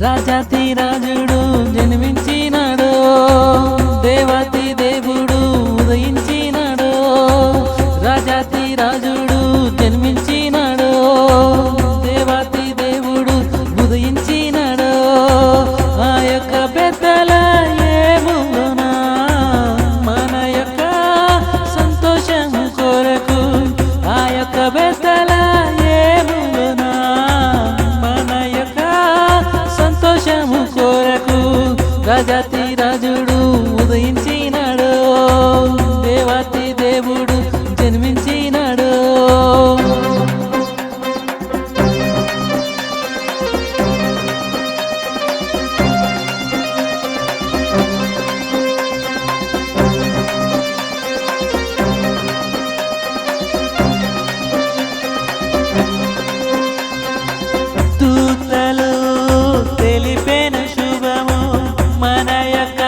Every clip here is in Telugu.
రాజాతి రాజుడు జన్మించినాడు, దేవాతి దేవుడు ఉదయించినాడు. రాజాతి రాజుడు జన్మించినాడు, దేవాతి దేవుడు ఉదయించినాడు. ఆ యొక్క బెత్లెహేములోన మన యొక్క సంతోషము కొరకు, ఆ యొక్క బెత్లెహేములోన మన యొక్క సంతోషము కొరకు రాజాతి రాజుడు ఉదయించినాడు, దేవాతి దేవుడు జన్మించినాడు. దూతలు తెలిపెను శుభము, మన యొక్క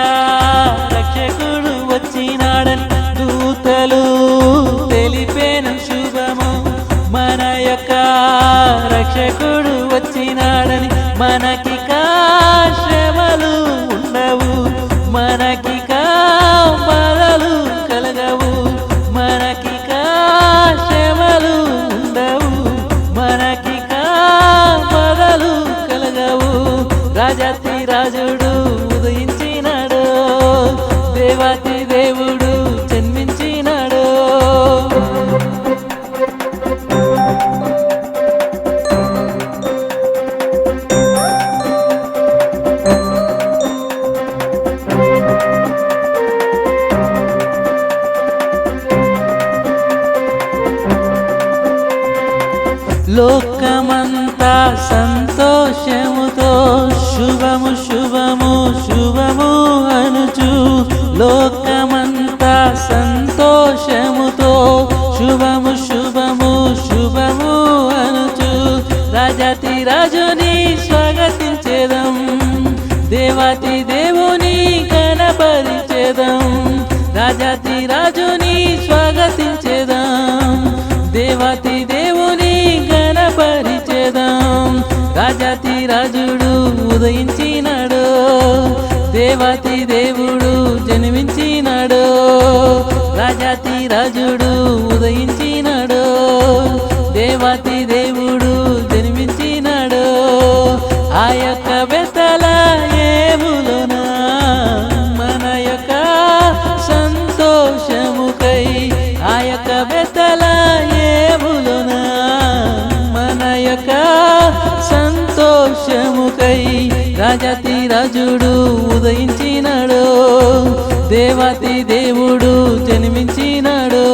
రక్షకుడు వచ్చినాడని. దూతలు తెలిపెను శుభము, మన యొక్క రక్షకుడు వచ్చినాడని. మనకి శ్రమలు ఉండవు, మనకి బాధలు కలగవు, మనకి శ్రమలు ఉండవు, మనకి బాధలు కలగవు. రాజాతి రాజుడు ఉదయించినాడు, దేవాతి దేవుడు జన్మించినాడు. లోకమంతా సంతోషముతో శుభము శుభము శుభము అనుచు, లోకమంతా సంతోషముతో శుభము శుభము శుభము అనుచు. రాజాతి రాజుని స్వాగతించేదం, దేవాతి దేవుని కనపరిచేదం. రాజాతి రాజుని స్వాగతించేదం, దేవాతి దేవుని కనపరిచేదం. రాజాతి రాజుడు ఉదయించినాడు, దేవాతి దేవుడు జన్మించినాడు. రాజాతి రాజుడు ఉదయించినాడు, దేవాతి దేవుడు జన్మించినాడు. ఆ యొక్క బెత్లెహేములోన మన యొక్క సంతోషముకై, ఆ యొక్క బెత్లెహేములోన మన యొక్క సంతోషముకై రాజాతి రాజుడు ఉదయించినాడు, దేవాతి దేవుడు జన్మించినాడు.